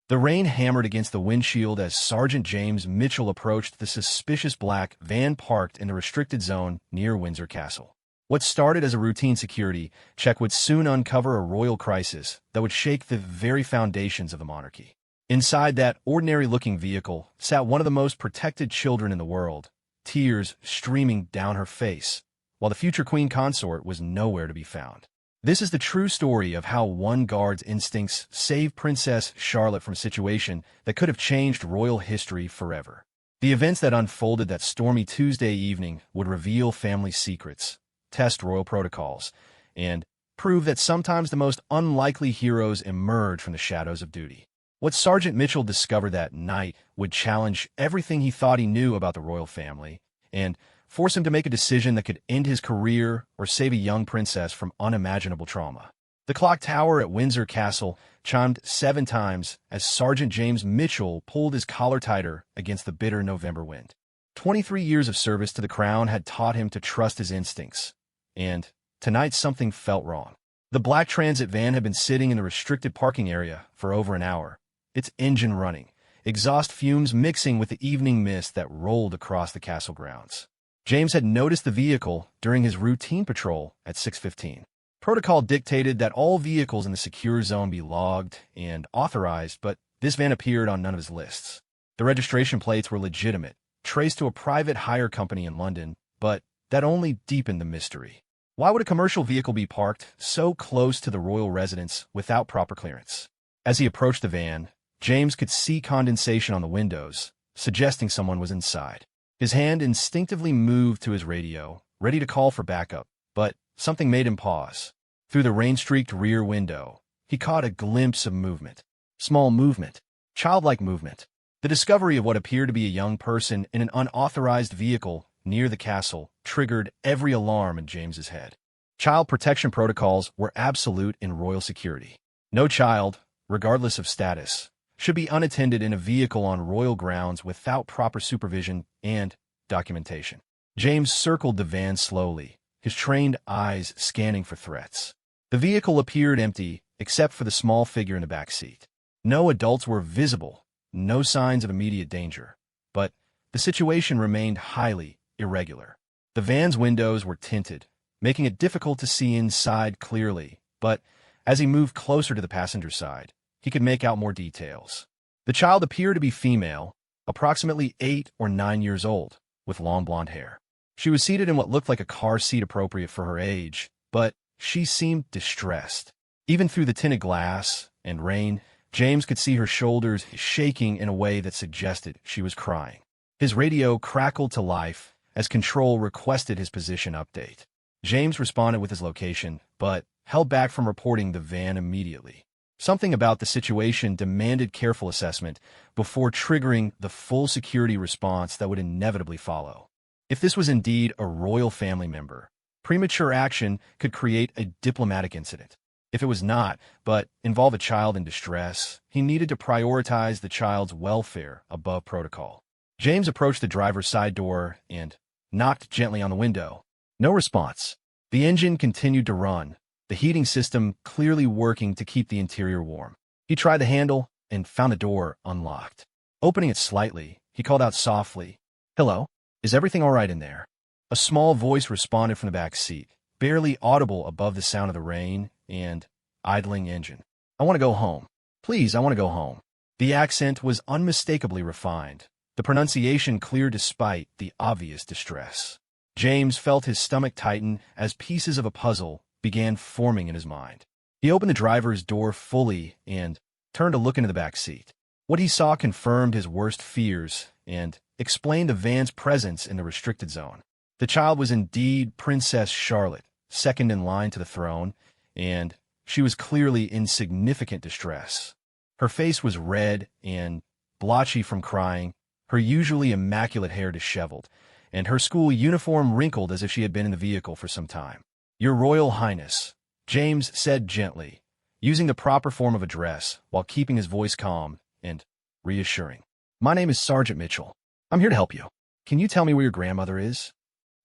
The rain hammered against the windshield as Sergeant James Mitchell approached the suspicious black van parked in the restricted zone near Windsor Castle. What started as a routine security check would soon uncover a royal crisis that would shake the very foundations of the monarchy. Inside that ordinary-looking vehicle sat one of the most protected children in the world, tears streaming down her face, while the future queen consort was nowhere to be found. This is the true story of how one guard's instincts saved Princess Charlotte from a situation that could have changed royal history forever. The events that unfolded that stormy Tuesday evening would reveal family secrets, test royal protocols, and prove that sometimes the most unlikely heroes emerge from the shadows of duty. What Sergeant Mitchell discovered that night would challenge everything he thought he knew about the royal family, and force him to make a decision that could end his career or save a young princess from unimaginable trauma. The clock tower at Windsor Castle chimed 7 times as Sergeant James Mitchell pulled his collar tighter against the bitter November wind. 23 years of service to the crown had taught him to trust his instincts, and tonight something felt wrong. The black transit van had been sitting in the restricted parking area for over an hour, its engine running, exhaust fumes mixing with the evening mist that rolled across the castle grounds. James had noticed the vehicle during his routine patrol at 6:15. Protocol dictated that all vehicles in the secure zone be logged and authorized, but this van appeared on none of his lists. The registration plates were legitimate, traced to a private hire company in London, but that only deepened the mystery. Why would a commercial vehicle be parked so close to the royal residence without proper clearance? As he approached the van, James could see condensation on the windows, suggesting someone was inside. His hand instinctively moved to his radio, ready to call for backup, but something made him pause. Through the rain-streaked rear window, he caught a glimpse of movement. Small movement. Childlike movement. The discovery of what appeared to be a young person in an unauthorized vehicle near the castle triggered every alarm in James's head. Child protection protocols were absolute in royal security. No child, regardless of status, should be unattended in a vehicle on royal grounds without proper supervision and documentation. James circled the van slowly, his trained eyes scanning for threats. The vehicle appeared empty, except for the small figure in the back seat. No adults were visible, no signs of immediate danger, but the situation remained highly irregular. The van's windows were tinted, making it difficult to see inside clearly, but as he moved closer to the passenger side, he could make out more details. The child appeared to be female, approximately 8 or 9 years old, with long blonde hair. She was seated in what looked like a car seat appropriate for her age, but she seemed distressed. Even through the tinted glass and rain, James could see her shoulders shaking in a way that suggested she was crying. His radio crackled to life as Control requested his position update. James responded with his location, but held back from reporting the van immediately. Something about the situation demanded careful assessment before triggering the full security response that would inevitably follow. If this was indeed a royal family member, premature action could create a diplomatic incident. If it was not, but involved a child in distress, he needed to prioritize the child's welfare above protocol. James approached the driver's side door and knocked gently on the window. No response. The engine continued to run, the heating system clearly working to keep the interior warm. He tried the handle and found the door unlocked. Opening it slightly, he called out softly, "Hello? Is everything all right in there?" A small voice responded from the back seat, barely audible above the sound of the rain and idling engine. "I want to go home. Please, I want to go home." The accent was unmistakably refined, the pronunciation clear despite the obvious distress. James felt his stomach tighten as pieces of a puzzle began forming in his mind. He opened the driver's door fully and turned to look into the back seat. What he saw confirmed his worst fears and explained the van's presence in the restricted zone. The child was indeed Princess Charlotte, second in line to the throne, and she was clearly in significant distress. Her face was red and blotchy from crying, her usually immaculate hair disheveled, and her school uniform wrinkled as if she had been in the vehicle for some time. "Your Royal Highness," James said gently, using the proper form of address while keeping his voice calm and reassuring. "My name is Sergeant Mitchell. I'm here to help you. Can you tell me where your grandmother is?"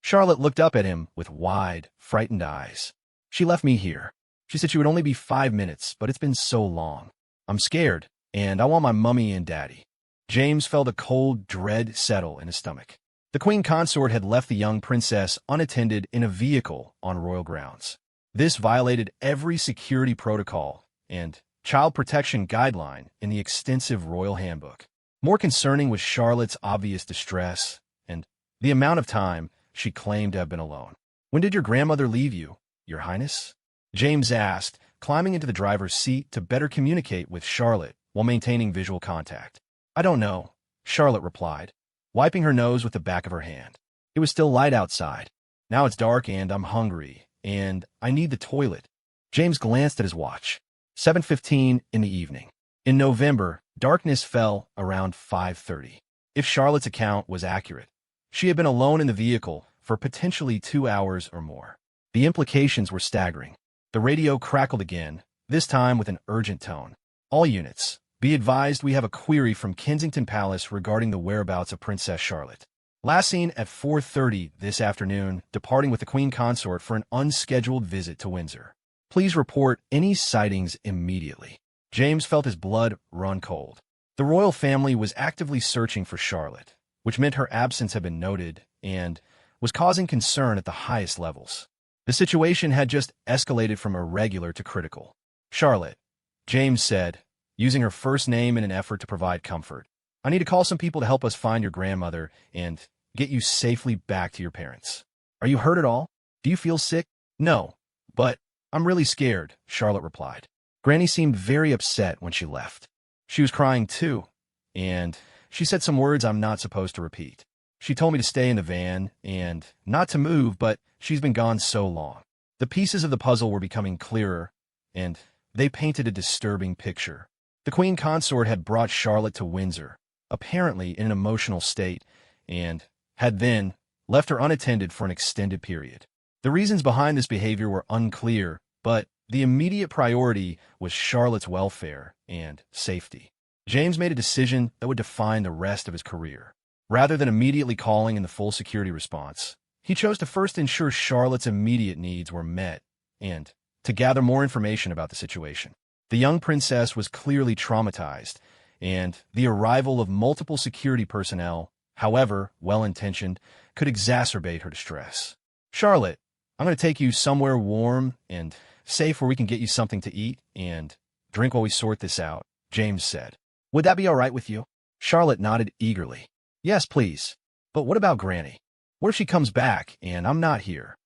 Charlotte looked up at him with wide, frightened eyes. "She left me here. She said she would only be 5 minutes, but it's been so long. I'm scared. and I want my mummy and daddy. James felt a cold dread settle in his stomach. The queen consort had left the young princess unattended in a vehicle on royal grounds. This violated every security protocol and child protection guideline in the extensive royal handbook. More concerning was Charlotte's obvious distress and the amount of time she claimed to have been alone. "When did your grandmother leave you, Your Highness?" James asked, climbing into the driver's seat to better communicate with Charlotte while maintaining visual contact. "I don't know," Charlotte replied, wiping her nose with the back of her hand. "It was still light outside. Now it's dark and I'm hungry, and I need the toilet." James glanced at his watch. 7:15 in the evening. In November, darkness fell around 5:30. If Charlotte's account was accurate, she had been alone in the vehicle for potentially 2 hours or more. The implications were staggering. The radio crackled again, this time with an urgent tone. "All units, be advised we have a query from Kensington Palace regarding the whereabouts of Princess Charlotte. Last seen at 4:30 this afternoon, departing with the Queen Consort for an unscheduled visit to Windsor. Please report any sightings immediately." James felt his blood run cold. The royal family was actively searching for Charlotte, which meant her absence had been noted and was causing concern at the highest levels. The situation had just escalated from irregular to critical. "Charlotte," James said, using her first name in an effort to provide comfort, "I need to call some people to help us find your grandmother and get you safely back to your parents. Are you hurt at all? Do you feel sick?" "No, but I'm really scared," Charlotte replied. Granny seemed very upset when she left. She was crying too, and she said some words I'm not supposed to repeat. She told me to stay in the van and not to move, but she's been gone so long. The pieces of the puzzle were becoming clearer, and they painted a disturbing picture. The Queen Consort had brought Charlotte to Windsor, apparently in an emotional state, and had then left her unattended for an extended period. The reasons behind this behavior were unclear, but the immediate priority was Charlotte's welfare and safety. James made a decision that would define the rest of his career. Rather than immediately calling in the full security response, he chose to first ensure Charlotte's immediate needs were met and to gather more information about the situation. The young princess was clearly traumatized, and the arrival of multiple security personnel, however well-intentioned, could exacerbate her distress. "Charlotte, I'm going to take you somewhere warm and safe where we can get you something to eat and drink while we sort this out," James said. "Would that be all right with you?" Charlotte nodded eagerly. "Yes, please. But what about Granny? What if she comes back and I'm not here?"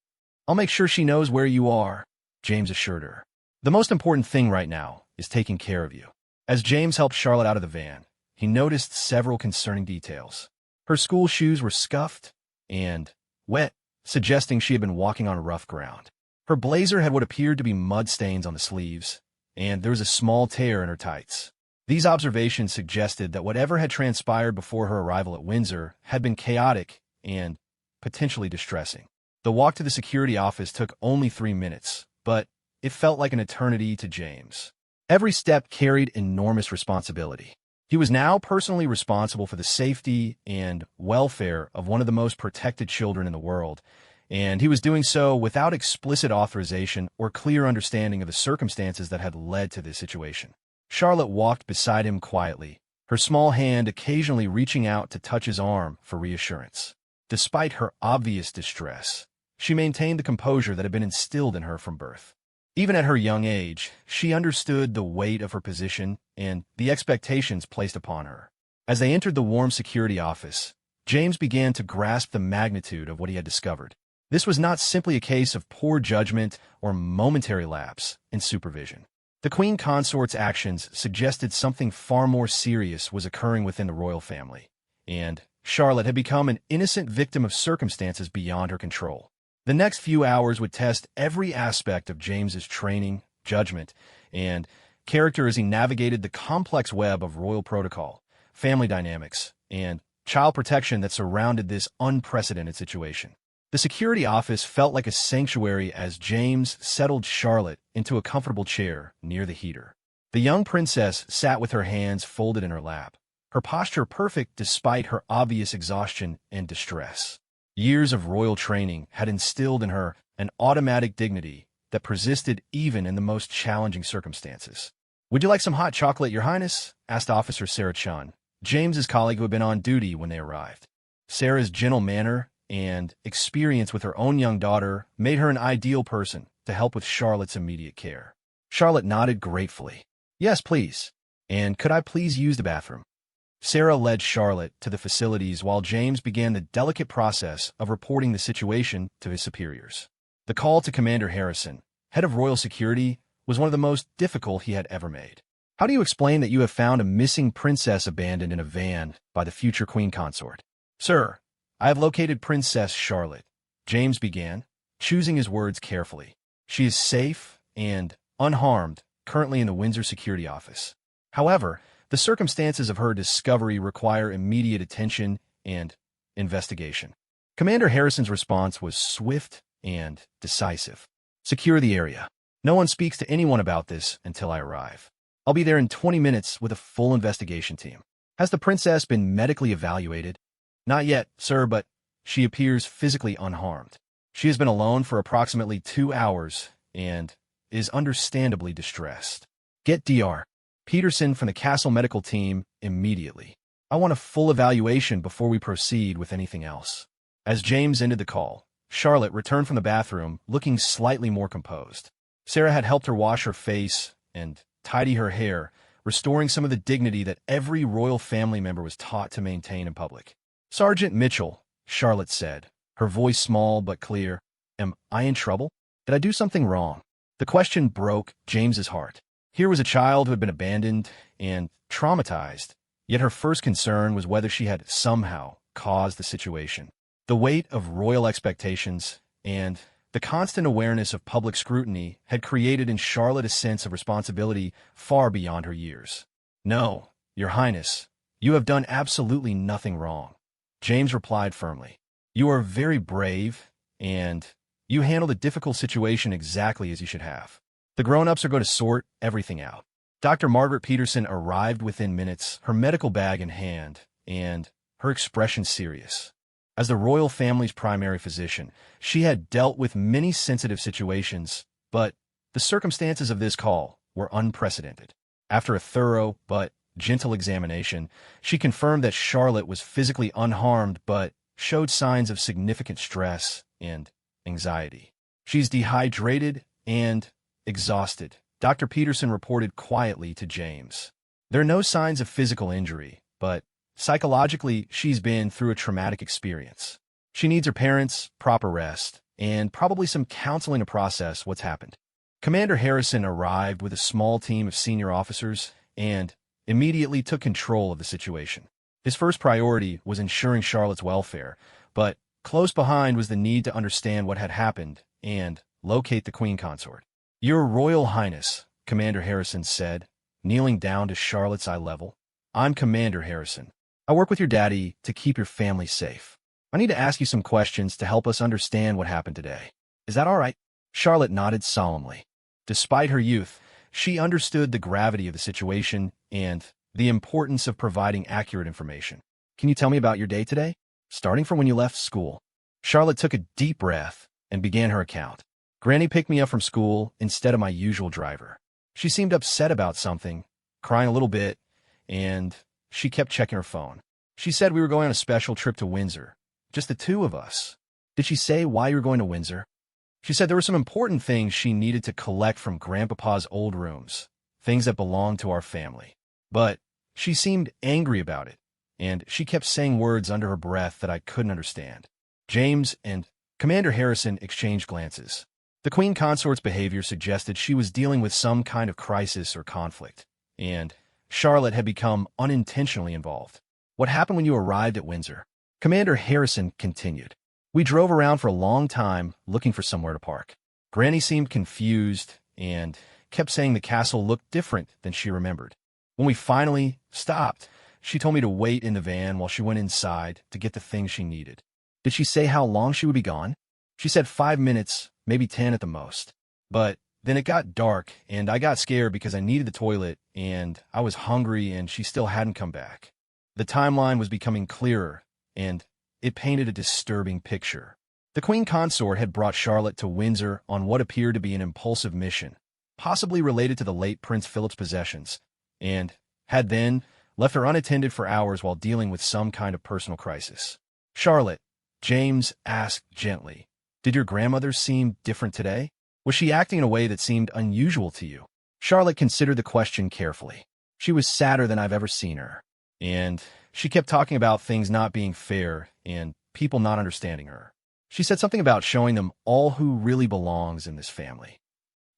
"I'll make sure she knows where you are," James assured her. "The most important thing right now is taking care of you." As James helped Charlotte out of the van, he noticed several concerning details. Her school shoes were scuffed and wet, suggesting she had been walking on rough ground. Her blazer had what appeared to be mud stains on the sleeves, and there was a small tear in her tights. These observations suggested that whatever had transpired before her arrival at Windsor had been chaotic and potentially distressing. The walk to the security office took only 3 minutes, but it felt like an eternity to James. Every step carried enormous responsibility. He was now personally responsible for the safety and welfare of one of the most protected children in the world, and he was doing so without explicit authorization or clear understanding of the circumstances that had led to this situation. Charlotte walked beside him quietly, her small hand occasionally reaching out to touch his arm for reassurance. Despite her obvious distress, she maintained the composure that had been instilled in her from birth. Even at her young age, she understood the weight of her position and the expectations placed upon her. As they entered the warm security office, James began to grasp the magnitude of what he had discovered. This was not simply a case of poor judgment or momentary lapse in supervision. The Queen Consort's actions suggested something far more serious was occurring within the royal family, and Charlotte had become an innocent victim of circumstances beyond her control. The next few hours would test every aspect of James's training, judgment, and character as he navigated the complex web of royal protocol, family dynamics, and child protection that surrounded this unprecedented situation. The security office felt like a sanctuary as James settled Charlotte into a comfortable chair near the heater. The young princess sat with her hands folded in her lap, her posture perfect despite her obvious exhaustion and distress. Years of royal training had instilled in her an automatic dignity that persisted even in the most challenging circumstances. "Would you like some hot chocolate, Your Highness?" asked Officer Sarah Chun, James's colleague who had been on duty when they arrived. Sarah's gentle manner and experience with her own young daughter made her an ideal person to help with Charlotte's immediate care. Charlotte nodded gratefully. "Yes, please. And could I please use the bathroom?" Sarah led Charlotte to the facilities while James began the delicate process of reporting the situation to his superiors. The call to Commander Harrison, head of Royal Security, was one of the most difficult he had ever made. "How do you explain that you have found a missing princess abandoned in a van by the future queen consort?" "Sir, I have located Princess Charlotte," James began, choosing his words carefully. "She is safe and unharmed, currently in the Windsor security office. However, the circumstances of her discovery require immediate attention and investigation." Commander Harrison's response was swift and decisive. "Secure the area. No one speaks to anyone about this until I arrive. I'll be there in 20 minutes with a full investigation team." "Has the princess been medically evaluated?" "Not yet, sir, but she appears physically unharmed. She has been alone for approximately 2 hours and is understandably distressed. Get Dr. Peterson from the Castle medical team immediately. I want a full evaluation before we proceed with anything else." As James ended the call, Charlotte returned from the bathroom looking slightly more composed. Sarah had helped her wash her face and tidy her hair, restoring some of the dignity that every royal family member was taught to maintain in public. "Sergeant Mitchell," Charlotte said, her voice small but clear, "am I in trouble? Did I do something wrong?" The question broke James's heart. Here was a child who had been abandoned and traumatized, yet her first concern was whether she had somehow caused the situation. The weight of royal expectations and the constant awareness of public scrutiny had created in Charlotte a sense of responsibility far beyond her years. "No, Your Highness, you have done absolutely nothing wrong," James replied firmly. "You are very brave, and you handled a difficult situation exactly as you should have. The grown-ups are going to sort everything out." Dr. Margaret Peterson arrived within minutes, her medical bag in hand, and her expression serious. As the royal family's primary physician, she had dealt with many sensitive situations, but the circumstances of this call were unprecedented. After a thorough but gentle examination, she confirmed that Charlotte was physically unharmed but showed signs of significant stress and anxiety. "She's dehydrated and exhausted," Dr. Peterson reported quietly to James. "There are no signs of physical injury, but psychologically, she's been through a traumatic experience. She needs her parents, proper rest, and probably some counseling to process what's happened." Commander Harrison arrived with a small team of senior officers and immediately took control of the situation. His first priority was ensuring Charlotte's welfare, but close behind was the need to understand what had happened and locate the Queen Consort. "Your Royal Highness," Commander Harrison said, kneeling down to Charlotte's eye level, "I'm Commander Harrison. I work with your daddy to keep your family safe. I need to ask you some questions to help us understand what happened today. Is that all right?" Charlotte nodded solemnly. Despite her youth, she understood the gravity of the situation and the importance of providing accurate information. "Can you tell me about your day today, starting from when you left school?" Charlotte took a deep breath and began her account. "Granny picked me up from school instead of my usual driver. She seemed upset about something, crying a little bit, and she kept checking her phone. She said we were going on a special trip to Windsor, just the two of us." "Did she say why you were going to Windsor?" "She said there were some important things she needed to collect from Grandpapa's old rooms, things that belonged to our family. But she seemed angry about it, and she kept saying words under her breath that I couldn't understand." James and Commander Harrison exchanged glances. The Queen Consort's behavior suggested she was dealing with some kind of crisis or conflict, and Charlotte had become unintentionally involved. "What happened when you arrived at Windsor?" Commander Harrison continued. "We drove around for a long time looking for somewhere to park. Granny seemed confused and kept saying the castle looked different than she remembered. When we finally stopped, she told me to wait in the van while she went inside to get the things she needed." "Did she say how long she would be gone?" "She said 5 minutes, maybe 10 at the most. But then it got dark, and I got scared because I needed the toilet, and I was hungry, and she still hadn't come back." The timeline was becoming clearer, and it painted a disturbing picture. The Queen Consort had brought Charlotte to Windsor on what appeared to be an impulsive mission, possibly related to the late Prince Philip's possessions, and had then left her unattended for hours while dealing with some kind of personal crisis. "Charlotte," James asked gently, "did your grandmother seem different today? Was she acting in a way that seemed unusual to you?" Charlotte considered the question carefully. "She was sadder than I've ever seen her, and she kept talking about things not being fair and people not understanding her. She said something about showing them all who really belongs in this family."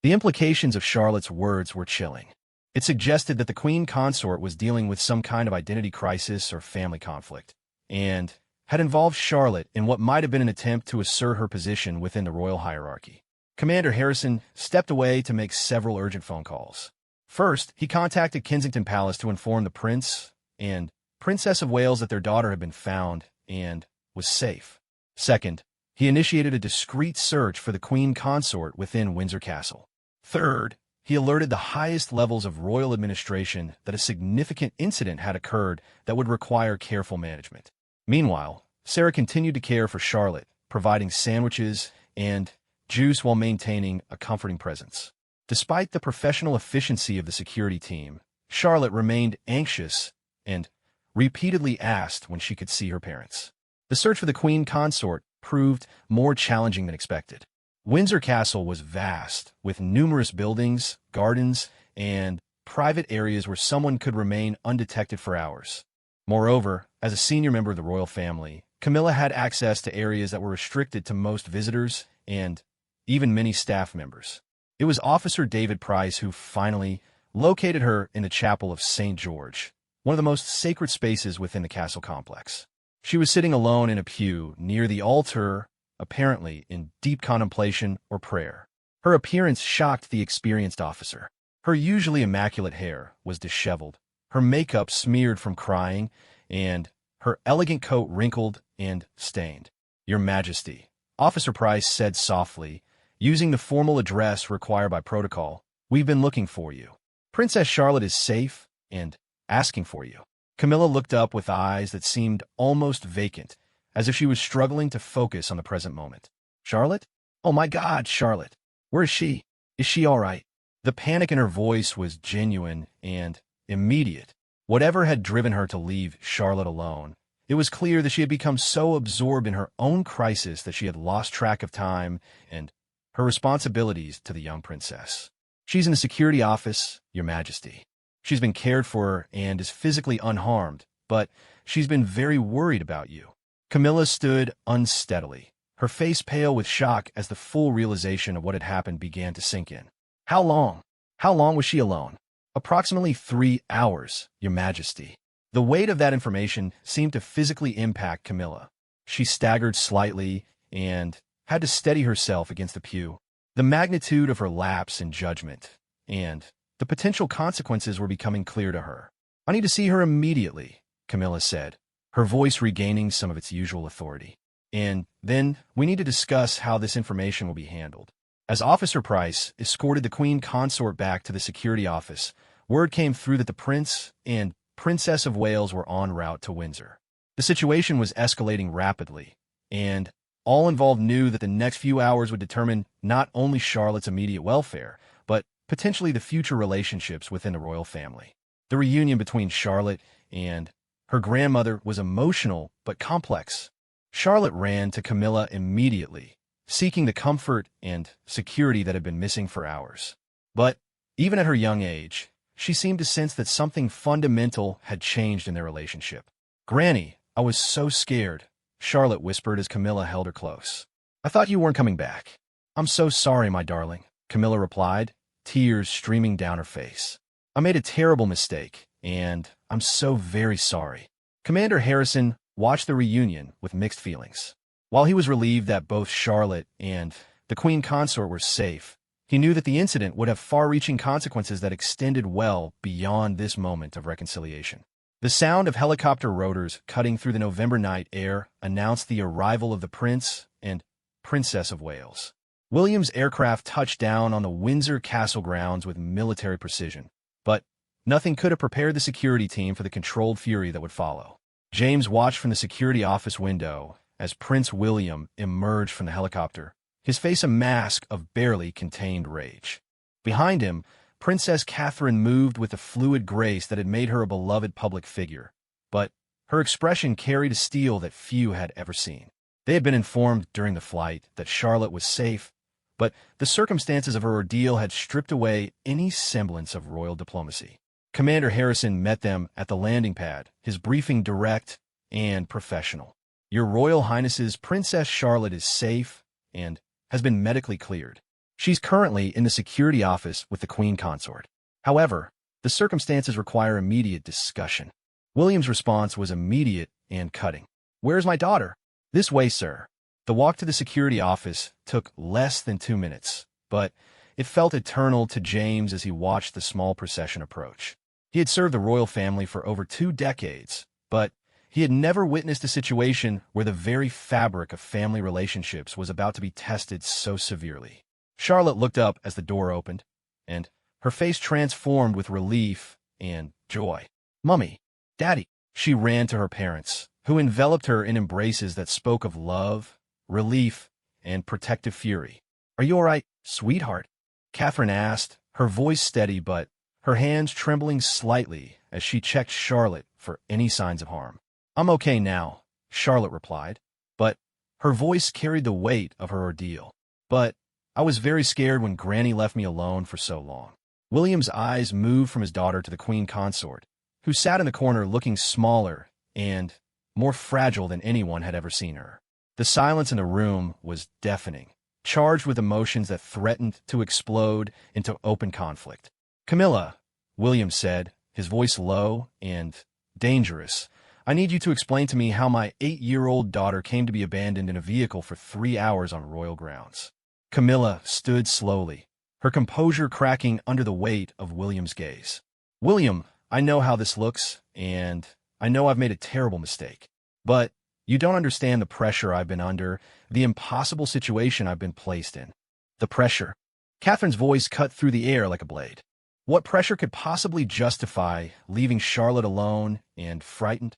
The implications of Charlotte's words were chilling. It suggested that the queen consort was dealing with some kind of identity crisis or family conflict, and had involved Charlotte in what might have been an attempt to assert her position within the royal hierarchy. Commander Harrison stepped away to make several urgent phone calls. First, he contacted Kensington Palace to inform the Prince and Princess of Wales that their daughter had been found and was safe. Second, he initiated a discreet search for the queen consort within Windsor Castle. Third, he alerted the highest levels of royal administration that a significant incident had occurred that would require careful management. Meanwhile, Sarah continued to care for Charlotte, providing sandwiches and juice while maintaining a comforting presence. Despite the professional efficiency of the security team, Charlotte remained anxious and repeatedly asked when she could see her parents. The search for the queen consort proved more challenging than expected. Windsor Castle was vast, with numerous buildings, gardens, and private areas where someone could remain undetected for hours. Moreover, as a senior member of the royal family, Camilla had access to areas that were restricted to most visitors and even many staff members. It was Officer David Price who finally located her in the chapel of St. George, one of the most sacred spaces within the castle complex. She was sitting alone in a pew near the altar, apparently in deep contemplation or prayer. Her appearance shocked the experienced officer. Her usually immaculate hair was disheveled, her makeup smeared from crying, and her elegant coat wrinkled and stained. "Your Majesty," Officer Price said softly, using the formal address required by protocol, "we've been looking for you. Princess Charlotte is safe and asking for you." Camilla looked up with eyes that seemed almost vacant, as if she was struggling to focus on the present moment. "Charlotte? Oh my God, Charlotte! Where is she? Is she all right?" The panic in her voice was genuine and immediate. Whatever had driven her to leave Charlotte alone, it was clear that she had become so absorbed in her own crisis that she had lost track of time and her responsibilities to the young princess. "She's in the security office, Your Majesty. She's been cared for and is physically unharmed, but she's been very worried about you." Camilla stood unsteadily, her face pale with shock as the full realization of what had happened began to sink in. How long? How long was she alone?" "Approximately 3 hours, Your Majesty." The weight of that information seemed to physically impact Camilla. She staggered slightly and had to steady herself against the pew. The magnitude of her lapse in judgment and the potential consequences were becoming clear to her. "I need to see her immediately," Camilla said, her voice regaining some of its usual authority. "And then we need to discuss how this information will be handled." As Officer Price escorted the queen consort back to the security office, word came through that the Prince and Princess of Wales were en route to Windsor. The situation was escalating rapidly, and all involved knew that the next few hours would determine not only Charlotte's immediate welfare, but potentially the future relationships within the royal family. The reunion between Charlotte and her grandmother was emotional but complex. Charlotte ran to Camilla immediately, seeking the comfort and security that had been missing for hours. But even at her young age, she seemed to sense that something fundamental had changed in their relationship. "Granny, I was so scared," Charlotte whispered as Camilla held her close. "I thought you weren't coming back." "I'm so sorry, my darling," Camilla replied, tears streaming down her face. "I made a terrible mistake, and I'm so very sorry." Commander Harrison watched the reunion with mixed feelings. While he was relieved that both Charlotte and the queen consort were safe, he knew that the incident would have far-reaching consequences that extended well beyond this moment of reconciliation. The sound of helicopter rotors cutting through the November night air announced the arrival of the Prince and Princess of Wales. William's aircraft touched down on the Windsor Castle grounds with military precision, but nothing could have prepared the security team for the controlled fury that would follow. James watched from the security office window as Prince William emerged from the helicopter, his face a mask of barely contained rage. Behind him, Princess Catherine moved with a fluid grace that had made her a beloved public figure. But her expression carried a steel that few had ever seen. They had been informed during the flight that Charlotte was safe, but the circumstances of her ordeal had stripped away any semblance of royal diplomacy. Commander Harrison met them at the landing pad, his briefing direct and professional. Your Royal Highnesses, Princess Charlotte is safe and has been medically cleared. She's currently in the security office with the Queen Consort. However, the circumstances require immediate discussion. William's response was immediate and cutting. Where's my daughter? This way, sir. The walk to the security office took less than 2 minutes, but it felt eternal to James as he watched the small procession approach. He had served the royal family for over 2 decades, but he had never witnessed a situation where the very fabric of family relationships was about to be tested so severely. Charlotte looked up as the door opened, and her face transformed with relief and joy. Mummy, Daddy, she ran to her parents, who enveloped her in embraces that spoke of love, relief, and protective fury. Are you all right, sweetheart? Catherine asked, her voice steady but her hands trembling slightly as she checked Charlotte for any signs of harm. I'm okay now, Charlotte replied, but her voice carried the weight of her ordeal. But I was very scared when Granny left me alone for so long. William's eyes moved from his daughter to the Queen Consort, who sat in the corner looking smaller and more fragile than anyone had ever seen her. The silence in the room was deafening, charged with emotions that threatened to explode into open conflict. Camilla, William said, his voice low and dangerous, I need you to explain to me how my 8-year-old daughter came to be abandoned in a vehicle for 3 hours on royal grounds. Camilla stood slowly, her composure cracking under the weight of William's gaze. William, I know how this looks, and I know I've made a terrible mistake. But you don't understand the pressure I've been under, the impossible situation I've been placed in. The pressure. Catherine's voice cut through the air like a blade. What pressure could possibly justify leaving Charlotte alone and frightened?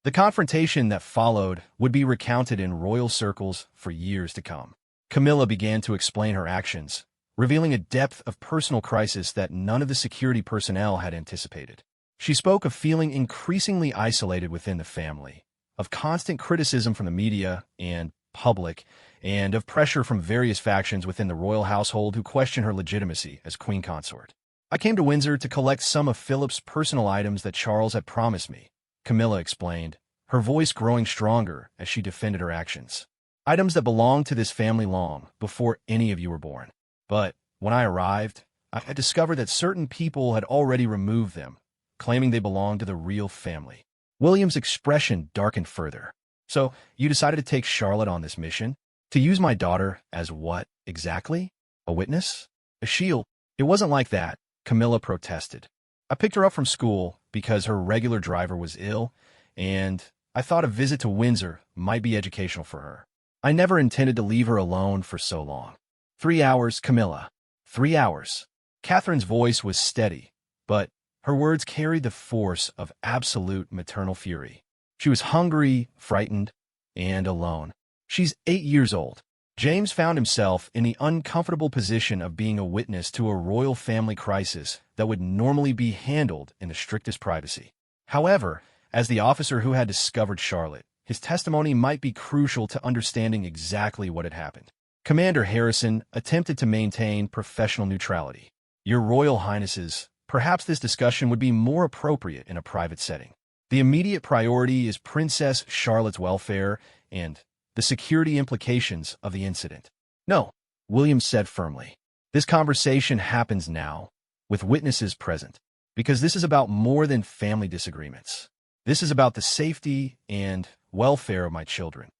The confrontation that followed would be recounted in royal circles for years to come. Camilla began to explain her actions, revealing a depth of personal crisis that none of the security personnel had anticipated. She spoke of feeling increasingly isolated within the family, of constant criticism from the media and public, and of pressure from various factions within the royal household who questioned her legitimacy as Queen Consort. I came to Windsor to collect some of Philip's personal items that Charles had promised me, Camilla explained, her voice growing stronger as she defended her actions. Items that belonged to this family long before any of you were born. But when I arrived, I had discovered that certain people had already removed them, claiming they belonged to the real family. William's expression darkened further. So you decided to take Charlotte on this mission? To use my daughter as what, exactly? A witness? A shield? It wasn't like that, Camilla protested. I picked her up from school because her regular driver was ill, and I thought a visit to Windsor might be educational for her. I never intended to leave her alone for so long. 3 hours, Camilla. 3 hours. Catherine's voice was steady, but her words carried the force of absolute maternal fury. She was hungry, frightened, and alone. She's 8 years old. James found himself in the uncomfortable position of being a witness to a royal family crisis that would normally be handled in the strictest privacy. However, as the officer who had discovered Charlotte, his testimony might be crucial to understanding exactly what had happened. Commander Harrison attempted to maintain professional neutrality. Your Royal Highnesses, perhaps this discussion would be more appropriate in a private setting. The immediate priority is Princess Charlotte's welfare and the security implications of the incident. No, William said firmly. This conversation happens now, with witnesses present, because this is about more than family disagreements. This is about the safety and welfare of my children.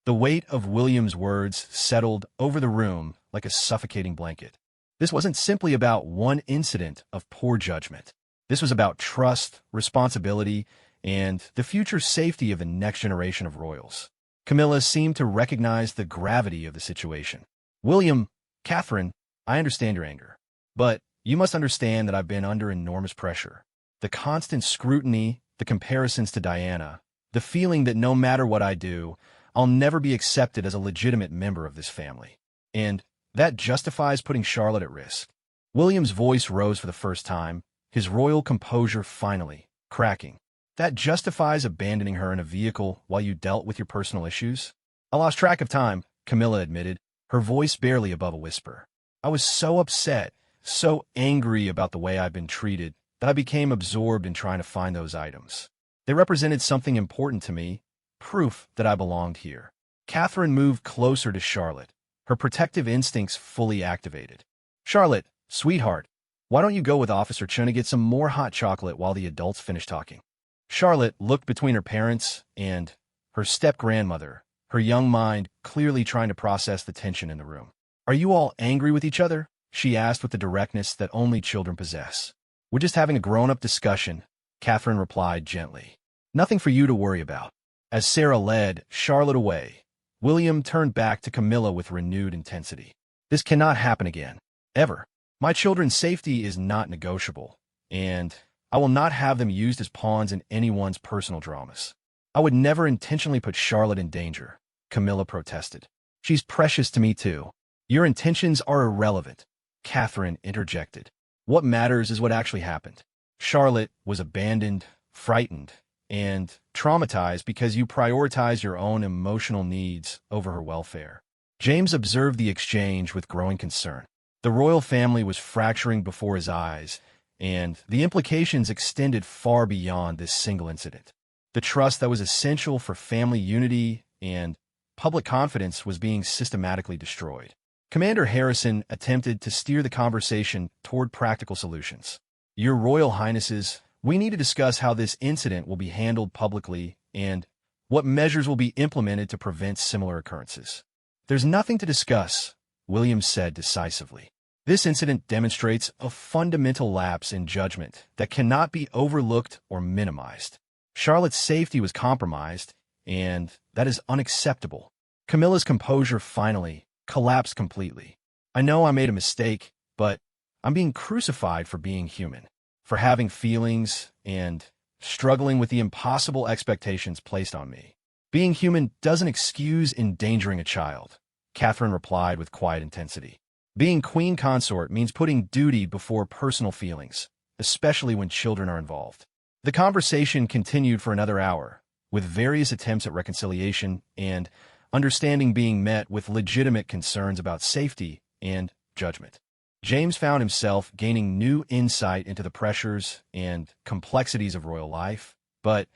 The weight of William's words settled over the room like a suffocating blanket. This wasn't simply about one incident of poor judgment. This was about trust, responsibility, and the future safety of the next generation of royals. Camilla seemed to recognize the gravity of the situation. William, Catherine, I understand your anger, but you must understand that I've been under enormous pressure. The constant scrutiny, the comparisons to Diana, the feeling that no matter what I do, I'll never be accepted as a legitimate member of this family. And that justifies putting Charlotte at risk. William's voice rose for the first time, his royal composure finally cracking. That justifies abandoning her in a vehicle while you dealt with your personal issues? I lost track of time, Camilla admitted, her voice barely above a whisper. I was so upset, so angry about the way I've been treated, that I became absorbed in trying to find those items. They represented something important to me, proof that I belonged here. Catherine moved closer to Charlotte, her protective instincts fully activated. Charlotte, sweetheart, why don't you go with Officer Chun to get some more hot chocolate while the adults finish talking? Charlotte looked between her parents and her step-grandmother, her young mind clearly trying to process the tension in the room. Are you all angry with each other? She asked with the directness that only children possess. We're just having a grown-up discussion, Catherine replied gently. Nothing for you to worry about. As Sarah led Charlotte away, William turned back to Camilla with renewed intensity. This cannot happen again. Ever. My children's safety is not negotiable, and I will not have them used as pawns in anyone's personal dramas. I would never intentionally put Charlotte in danger, Camilla protested. She's precious to me too. Your intentions are irrelevant, Catherine interjected. What matters is what actually happened. Charlotte was abandoned, frightened, and traumatized because you prioritize your own emotional needs over her welfare. James observed the exchange with growing concern. The royal family was fracturing before his eyes, and the implications extended far beyond this single incident. The trust that was essential for family unity and public confidence was being systematically destroyed. Commander Harrison attempted to steer the conversation toward practical solutions. Your Royal Highnesses, we need to discuss how this incident will be handled publicly and what measures will be implemented to prevent similar occurrences. There's nothing to discuss, William said decisively. This incident demonstrates a fundamental lapse in judgment that cannot be overlooked or minimized. Charlotte's safety was compromised, and that is unacceptable. Camilla's composure finally collapsed completely. I know I made a mistake, but I'm being crucified for being human, for having feelings and struggling with the impossible expectations placed on me. Being human doesn't excuse endangering a child, Catherine replied with quiet intensity. Being queen consort means putting duty before personal feelings, especially when children are involved. The conversation continued for another hour, with various attempts at reconciliation and understanding being met with legitimate concerns about safety and judgment. James found himself gaining new insight into the pressures and complexities of royal life, but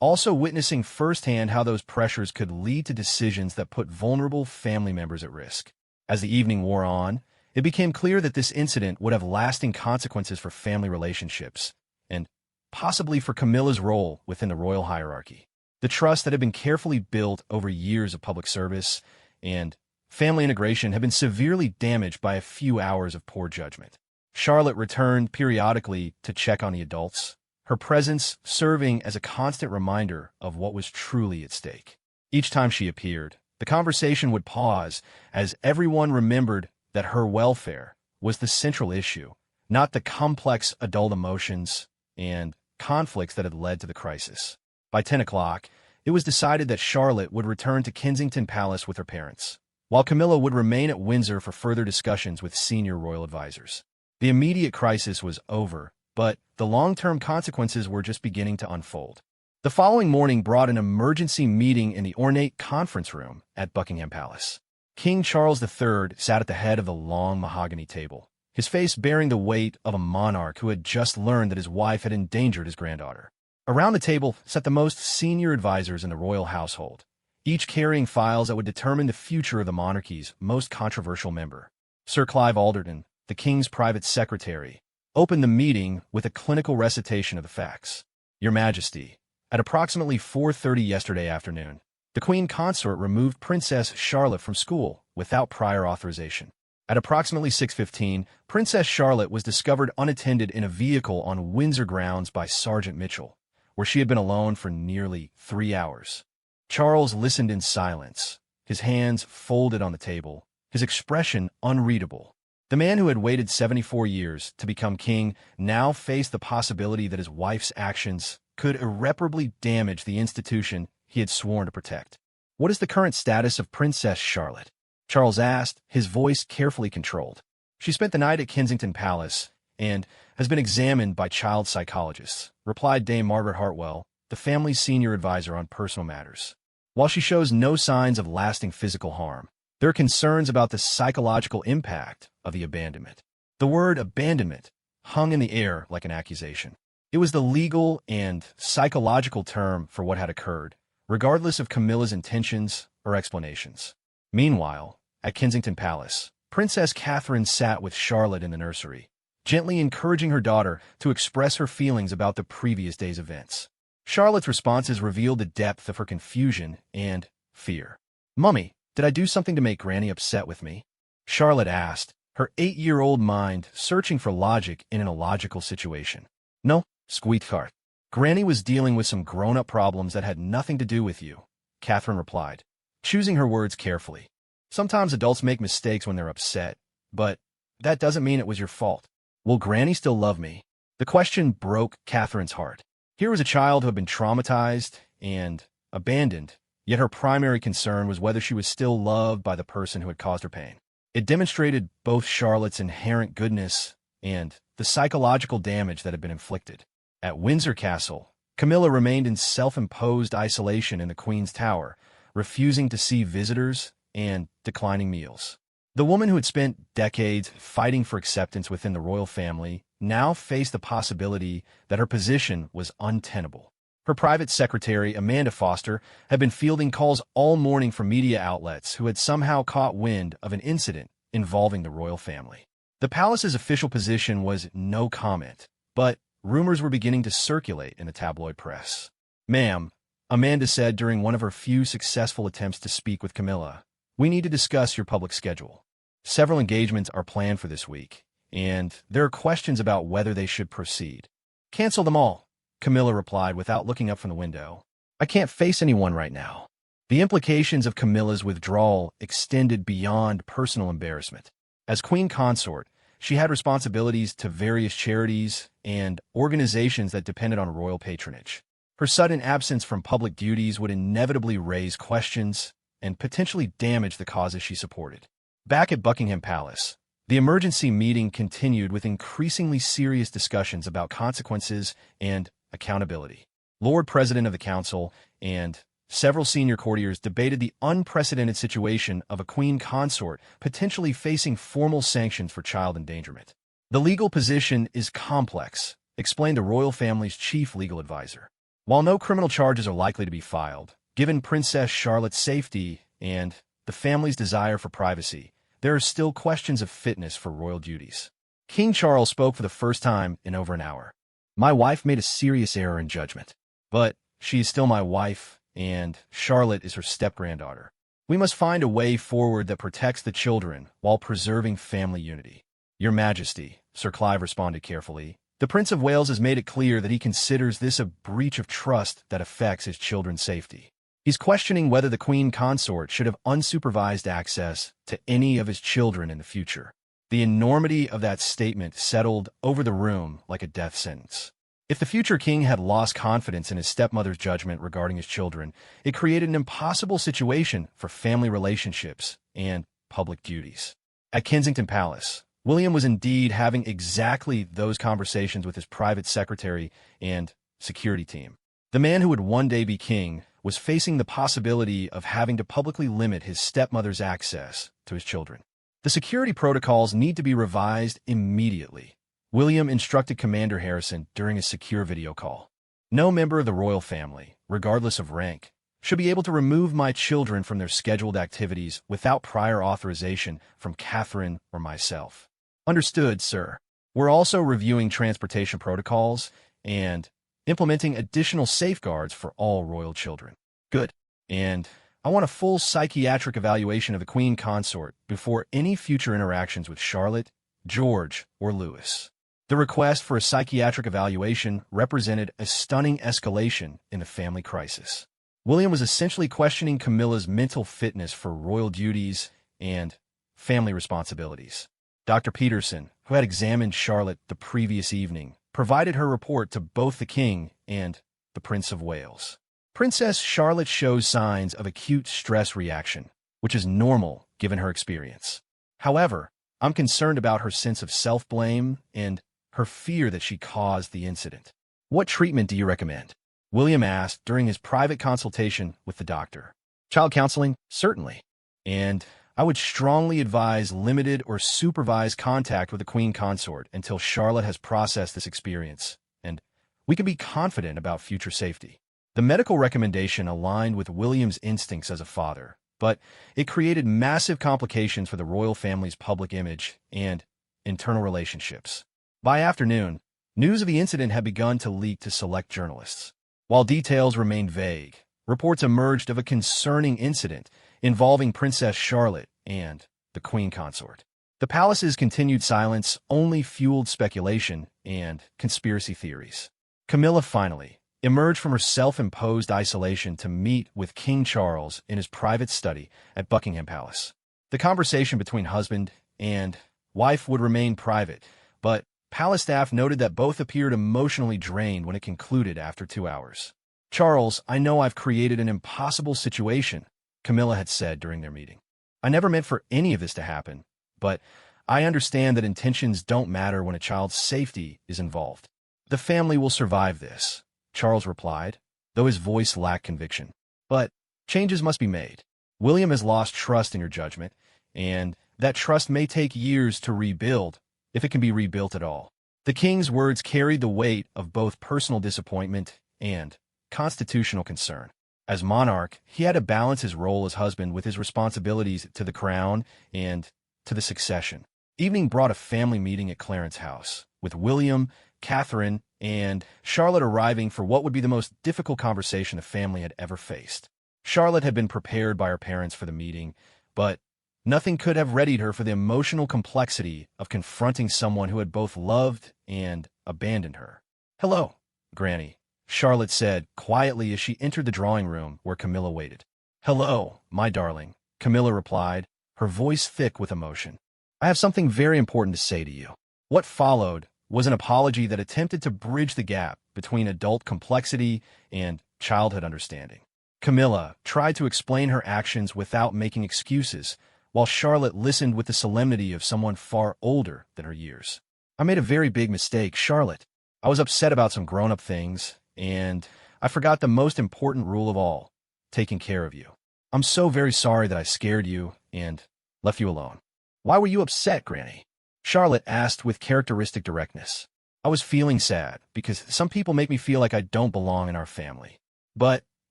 also witnessing firsthand how those pressures could lead to decisions that put vulnerable family members at risk. As the evening wore on, it became clear that this incident would have lasting consequences for family relationships, and possibly for Camilla's role within the royal hierarchy. The trust that had been carefully built over years of public service and family integration had been severely damaged by a few hours of poor judgment. Charlotte returned periodically to check on the adults, her presence serving as a constant reminder of what was truly at stake. Each time she appeared, the conversation would pause as everyone remembered that her welfare was the central issue, not the complex adult emotions and conflicts that had led to the crisis. By 10 o'clock, it was decided that Charlotte would return to Kensington Palace with her parents, while Camilla would remain at Windsor for further discussions with senior royal advisors. The immediate crisis was over, but the long-term consequences were just beginning to unfold. The following morning brought an emergency meeting in the ornate conference room at Buckingham Palace. King Charles III sat at the head of the long mahogany table, his face bearing the weight of a monarch who had just learned that his wife had endangered his granddaughter. Around the table sat the most senior advisors in the royal household, each carrying files that would determine the future of the monarchy's most controversial member. Sir Clive Alderton, the king's private secretary, opened the meeting with a clinical recitation of the facts. Your Majesty, at approximately 4:30 yesterday afternoon, the Queen Consort removed Princess Charlotte from school without prior authorization. At approximately 6:15, Princess Charlotte was discovered unattended in a vehicle on Windsor grounds by Sergeant Mitchell, where she had been alone for nearly 3 hours. Charles listened in silence, his hands folded on the table, his expression unreadable. The man who had waited 74 years to become king now faced the possibility that his wife's actions could irreparably damage the institution he had sworn to protect. What is the current status of Princess Charlotte? Charles asked, his voice carefully controlled. She spent the night at Kensington Palace and has been examined by child psychologists, replied Dame Margaret Hartwell, the family's senior advisor on personal matters. While she shows no signs of lasting physical harm, there are concerns about the psychological impact of the abandonment. The word abandonment hung in the air like an accusation. It was the legal and psychological term for what had occurred, regardless of Camilla's intentions or explanations. Meanwhile, at Kensington Palace, Princess Catherine sat with Charlotte in the nursery, gently encouraging her daughter to express her feelings about the previous day's events. Charlotte's responses revealed the depth of her confusion and fear. "Mummy, did I do something to make Granny upset with me?" Charlotte asked, her 8-year-old mind searching for logic in an illogical situation. "No, sweetheart. Granny was dealing with some grown-up problems that had nothing to do with you," Catherine replied, choosing her words carefully. "Sometimes adults make mistakes when they're upset, but that doesn't mean it was your fault. Will Granny still love me?" The question broke Catherine's heart. Here was a child who had been traumatized and abandoned, yet her primary concern was whether she was still loved by the person who had caused her pain. It demonstrated both Charlotte's inherent goodness and the psychological damage that had been inflicted. At Windsor Castle, Camilla remained in self-imposed isolation in the Queen's Tower, refusing to see visitors and declining meals. The woman who had spent decades fighting for acceptance within the royal family now faced the possibility that her position was untenable. Her private secretary, Amanda Foster, had been fielding calls all morning from media outlets who had somehow caught wind of an incident involving the royal family. The palace's official position was no comment, but rumors were beginning to circulate in the tabloid press. "Ma'am," Amanda said during one of her few successful attempts to speak with Camilla, "we need to discuss your public schedule. Several engagements are planned for this week, and there are questions about whether they should proceed." "Cancel them all," Camilla replied without looking up from the window. "I can't face anyone right now." The implications of Camilla's withdrawal extended beyond personal embarrassment. As queen consort, she had responsibilities to various charities and organizations that depended on royal patronage. Her sudden absence from public duties would inevitably raise questions and potentially damage the causes she supported. Back at Buckingham Palace, the emergency meeting continued with increasingly serious discussions about consequences and accountability. Lord President of the Council and several senior courtiers debated the unprecedented situation of a queen consort potentially facing formal sanctions for child endangerment. "The legal position is complex," explained the royal family's chief legal advisor. "While no criminal charges are likely to be filed, given Princess Charlotte's safety and the family's desire for privacy, there are still questions of fitness for royal duties." King Charles spoke for the first time in over an hour. "My wife made a serious error in judgment, but she is still my wife, and Charlotte is her step-granddaughter. We must find a way forward that protects the children while preserving family unity." "Your Majesty," Sir Clive responded carefully, "the Prince of Wales has made it clear that he considers this a breach of trust that affects his children's safety. He's questioning whether the Queen Consort should have unsupervised access to any of his children in the future." The enormity of that statement settled over the room like a death sentence. If the future king had lost confidence in his stepmother's judgment regarding his children, it created an impossible situation for family relationships and public duties. At Kensington Palace, William was indeed having exactly those conversations with his private secretary and security team. The man who would one day be king was facing the possibility of having to publicly limit his stepmother's access to his children. The security protocols need to be revised immediately, William instructed Commander Harrison during a secure video call. "No member of the royal family, regardless of rank, should be able to remove my children from their scheduled activities without prior authorization from Catherine or myself." "Understood, sir. We're also reviewing transportation protocols and implementing additional safeguards for all royal children." "Good. And I want a full psychiatric evaluation of the Queen Consort before any future interactions with Charlotte, George, or Louis." The request for a psychiatric evaluation represented a stunning escalation in the family crisis. William was essentially questioning Camilla's mental fitness for royal duties and family responsibilities. Dr. Peterson, who had examined Charlotte the previous evening, provided her report to both the king and the Prince of Wales. Princess Charlotte shows signs of acute stress reaction, which is normal given her experience. However, I'm concerned about her sense of self-blame and her fear that she caused the incident. What treatment do you recommend? William asked during his private consultation with the doctor. Child counseling? Certainly. And I would strongly advise limited or supervised contact with the Queen Consort until Charlotte has processed this experience, and we can be confident about future safety. The medical recommendation aligned with William's instincts as a father, but it created massive complications for the royal family's public image and internal relationships. By afternoon, news of the incident had begun to leak to select journalists. While details remained vague, reports emerged of a concerning incident involving Princess Charlotte and the Queen Consort. The palace's continued silence only fueled speculation and conspiracy theories. Camilla finally emerged from her self-imposed isolation to meet with King Charles in his private study at Buckingham Palace. The conversation between husband and wife would remain private, but palace staff noted that both appeared emotionally drained when it concluded after 2 hours. "Charles, I know I've created an impossible situation," Camilla had said during their meeting. "I never meant for any of this to happen, but I understand that intentions don't matter when a child's safety is involved. The family will survive this," Charles replied, though his voice lacked conviction. "But changes must be made. William has lost trust in your judgment, and that trust may take years to rebuild, if it can be rebuilt at all." The king's words carried the weight of both personal disappointment and constitutional concern. As monarch, he had to balance his role as husband with his responsibilities to the crown and to the succession. Evening brought a family meeting at Clarence House, with William, Catherine, and Charlotte arriving for what would be the most difficult conversation the family had ever faced. Charlotte had been prepared by her parents for the meeting, but nothing could have readied her for the emotional complexity of confronting someone who had both loved and abandoned her. "Hello, Granny," Charlotte said quietly as she entered the drawing room where Camilla waited. "Hello, my darling," Camilla replied, her voice thick with emotion. "I have something very important to say to you." What followed was an apology that attempted to bridge the gap between adult complexity and childhood understanding. Camilla tried to explain her actions without making excuses, while Charlotte listened with the solemnity of someone far older than her years. "I made a very big mistake, Charlotte. I was upset about some grown-up things, and I forgot the most important rule of all, taking care of you. I'm so very sorry that I scared you and left you alone." "Why were you upset, Granny?" Charlotte asked with characteristic directness. "I was feeling sad because some people make me feel like I don't belong in our family. But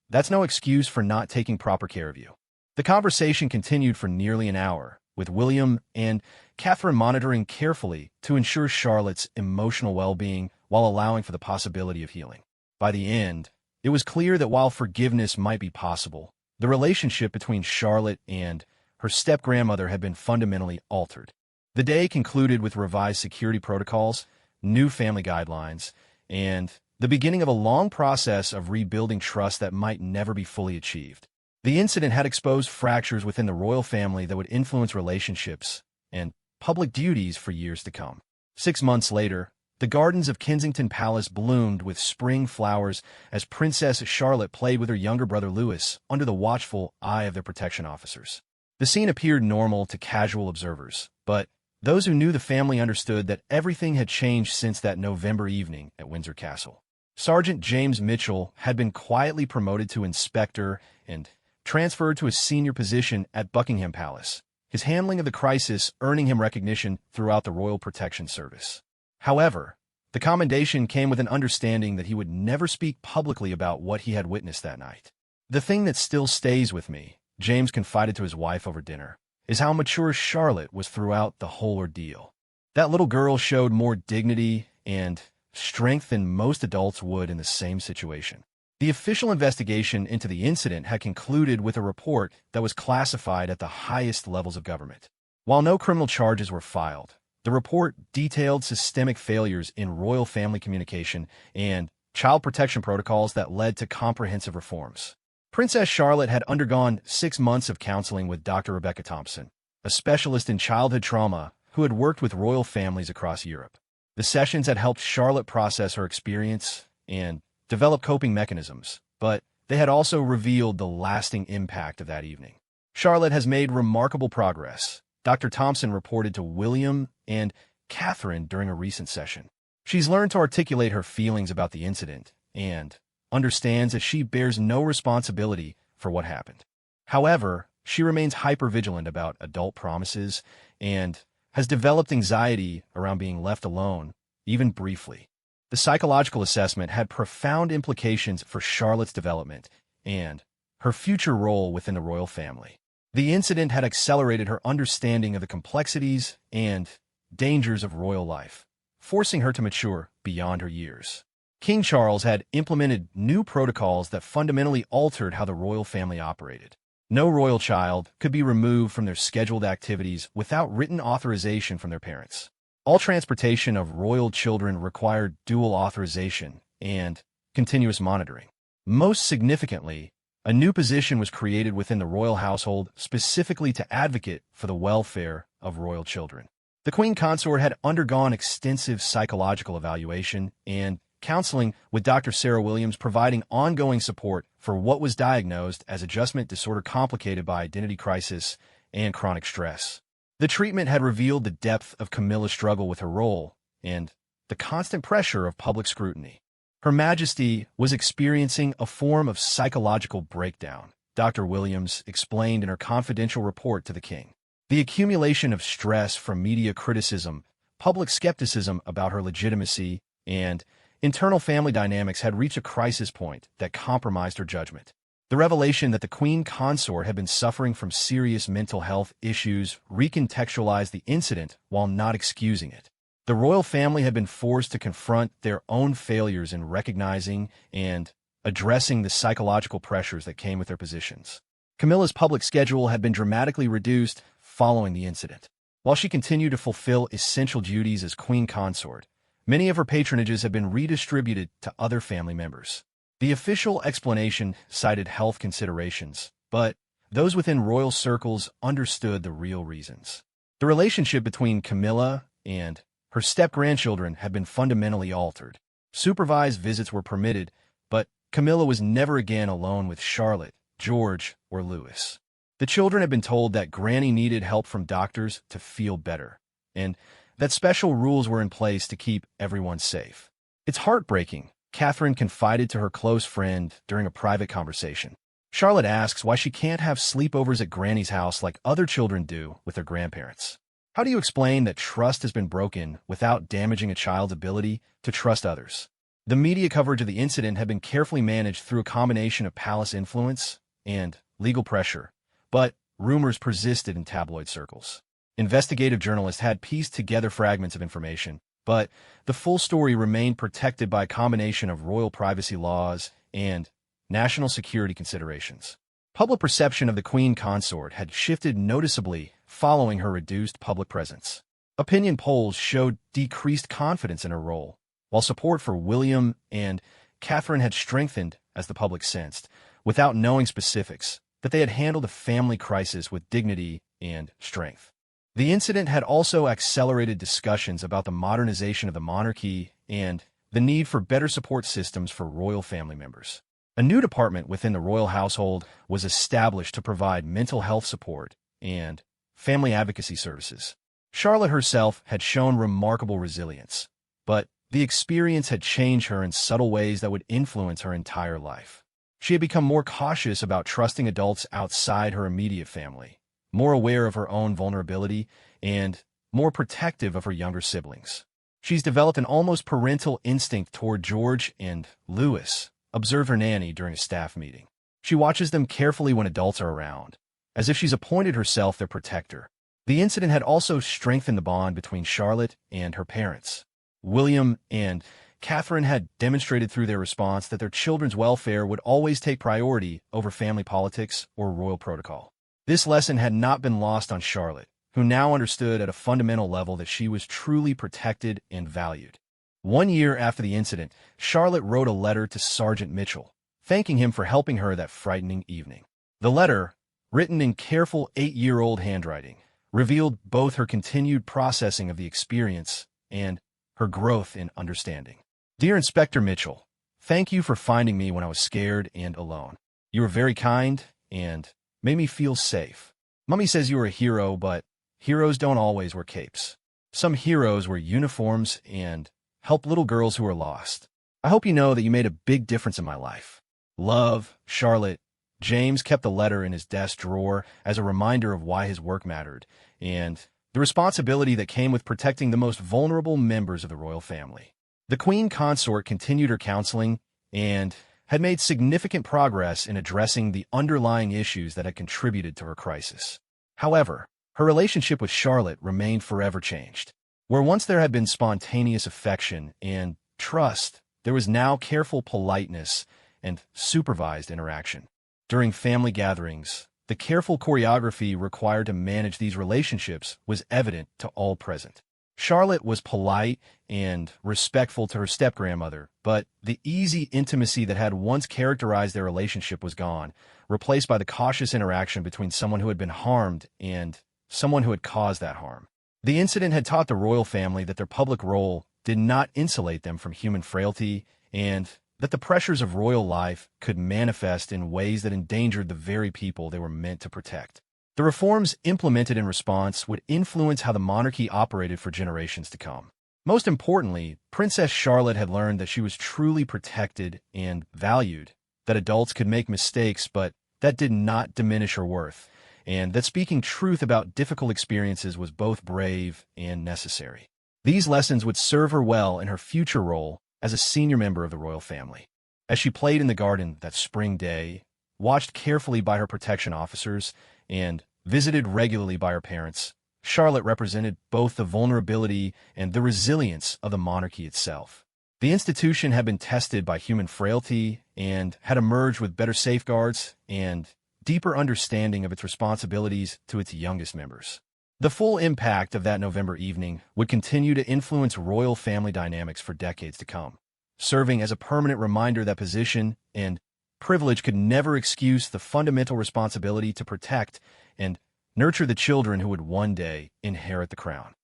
that's no excuse for not taking proper care of you." The conversation continued for nearly an hour, with William and Catherine monitoring carefully to ensure Charlotte's emotional well-being while allowing for the possibility of healing. By the end, it was clear that while forgiveness might be possible, the relationship between Charlotte and her step-grandmother had been fundamentally altered. The day concluded with revised security protocols, new family guidelines, and the beginning of a long process of rebuilding trust that might never be fully achieved. The incident had exposed fractures within the royal family that would influence relationships and public duties for years to come. 6 months later, the gardens of Kensington Palace bloomed with spring flowers as Princess Charlotte played with her younger brother Louis under the watchful eye of their protection officers. The scene appeared normal to casual observers, but those who knew the family understood that everything had changed since that November evening at Windsor Castle. Sergeant James Mitchell had been quietly promoted to inspector and transferred to a senior position at Buckingham Palace, his handling of the crisis earning him recognition throughout the Royal Protection Service. However, the commendation came with an understanding that he would never speak publicly about what he had witnessed that night. "The thing that still stays with me," James confided to his wife over dinner, "is how mature Charlotte was throughout the whole ordeal. That little girl showed more dignity and strength than most adults would in the same situation." The official investigation into the incident had concluded with a report that was classified at the highest levels of government. While no criminal charges were filed, the report detailed systemic failures in royal family communication and child protection protocols that led to comprehensive reforms. Princess Charlotte had undergone 6 months of counseling with Dr. Rebecca Thompson, a specialist in childhood trauma who had worked with royal families across Europe. The sessions had helped Charlotte process her experience and develop coping mechanisms, but they had also revealed the lasting impact of that evening. "Charlotte has made remarkable progress," Dr. Thompson reported to William and Catherine during a recent session. She's learned to articulate her feelings about the incident and understands that she bears no responsibility for what happened. However, she remains hypervigilant about adult promises and has developed anxiety around being left alone, even briefly. The psychological assessment had profound implications for Charlotte's development and her future role within the royal family. The incident had accelerated her understanding of the complexities and dangers of royal life, forcing her to mature beyond her years. King Charles had implemented new protocols that fundamentally altered how the royal family operated. No royal child could be removed from their scheduled activities without written authorization from their parents. All transportation of royal children required dual authorization and continuous monitoring. Most significantly, a new position was created within the royal household specifically to advocate for the welfare of royal children. The Queen Consort had undergone extensive psychological evaluation and counseling, with Dr. Sarah Williams providing ongoing support for what was diagnosed as adjustment disorder complicated by identity crisis and chronic stress. The treatment had revealed the depth of Camilla's struggle with her role and the constant pressure of public scrutiny. Her Majesty was experiencing a form of psychological breakdown, Dr. Williams explained in her confidential report to the king. The accumulation of stress from media criticism, public skepticism about her legitimacy, and internal family dynamics had reached a crisis point that compromised her judgment. The revelation that the Queen Consort had been suffering from serious mental health issues recontextualized the incident while not excusing it. The royal family had been forced to confront their own failures in recognizing and addressing the psychological pressures that came with their positions. Camilla's public schedule had been dramatically reduced following the incident. While she continued to fulfill essential duties as Queen Consort, many of her patronages have been redistributed to other family members. The official explanation cited health considerations, but those within royal circles understood the real reasons. The relationship between Camilla and her step-grandchildren had been fundamentally altered. Supervised visits were permitted, but Camilla was never again alone with Charlotte, George, or Louis. The children had been told that Granny needed help from doctors to feel better, and that special rules were in place to keep everyone safe. "It's heartbreaking," Catherine confided to her close friend during a private conversation. Charlotte asks why she can't have sleepovers at Granny's house like other children do with their grandparents. "How do you explain that trust has been broken without damaging a child's ability to trust others?" The media coverage of the incident had been carefully managed through a combination of palace influence and legal pressure, but rumors persisted in tabloid circles. Investigative journalists had pieced together fragments of information, but the full story remained protected by a combination of royal privacy laws and national security considerations. Public perception of the Queen Consort had shifted noticeably following her reduced public presence. Opinion polls showed decreased confidence in her role, while support for William and Catherine had strengthened as the public sensed, without knowing specifics, that they had handled a family crisis with dignity and strength. The incident had also accelerated discussions about the modernization of the monarchy and the need for better support systems for royal family members. A new department within the royal household was established to provide mental health support and family advocacy services. Charlotte herself had shown remarkable resilience, but the experience had changed her in subtle ways that would influence her entire life. She had become more cautious about trusting adults outside her immediate family, more aware of her own vulnerability, and more protective of her younger siblings. She's developed an almost parental instinct toward George and Louis, observed her nanny during a staff meeting. She watches them carefully when adults are around, as if she's appointed herself their protector. The incident had also strengthened the bond between Charlotte and her parents. William and Catherine had demonstrated through their response that their children's welfare would always take priority over family politics or royal protocol. This lesson had not been lost on Charlotte, who now understood at a fundamental level that she was truly protected and valued. 1 year after the incident, Charlotte wrote a letter to Sergeant Mitchell, thanking him for helping her that frightening evening. The letter, written in careful 8-year-old handwriting, revealed both her continued processing of the experience and her growth in understanding. "Dear Inspector Mitchell, thank you for finding me when I was scared and alone. You were very kind and made me feel safe. Mummy says you were a hero, but heroes don't always wear capes. Some heroes wear uniforms and help little girls who are lost. I hope you know that you made a big difference in my life. Love, Charlotte. James kept the letter in his desk drawer as a reminder of why his work mattered, and the responsibility that came with protecting the most vulnerable members of the royal family. The queen consort continued her counseling and had made significant progress in addressing the underlying issues that had contributed to her crisis. However, her relationship with Charlotte remained forever changed. Where once there had been spontaneous affection and trust, there was now careful politeness and supervised interaction. During family gatherings, the careful choreography required to manage these relationships was evident to all present. Charlotte was polite and respectful to her step-grandmother, but the easy intimacy that had once characterized their relationship was gone, replaced by the cautious interaction between someone who had been harmed and someone who had caused that harm. The incident had taught the royal family that their public role did not insulate them from human frailty and that the pressures of royal life could manifest in ways that endangered the very people they were meant to protect. The reforms implemented in response would influence how the monarchy operated for generations to come. Most importantly, Princess Charlotte had learned that she was truly protected and valued, that adults could make mistakes, but that did not diminish her worth, and that speaking truth about difficult experiences was both brave and necessary. These lessons would serve her well in her future role as a senior member of the royal family. As she played in the garden that spring day, watched carefully by her protection officers, and visited regularly by her parents, Charlotte represented both the vulnerability and the resilience of the monarchy itself. The institution had been tested by human frailty and had emerged with better safeguards and deeper understanding of its responsibilities to its youngest members. The full impact of that November evening would continue to influence royal family dynamics for decades to come, serving as a permanent reminder that position and privilege could never excuse the fundamental responsibility to protect and nurture the children who would one day inherit the crown.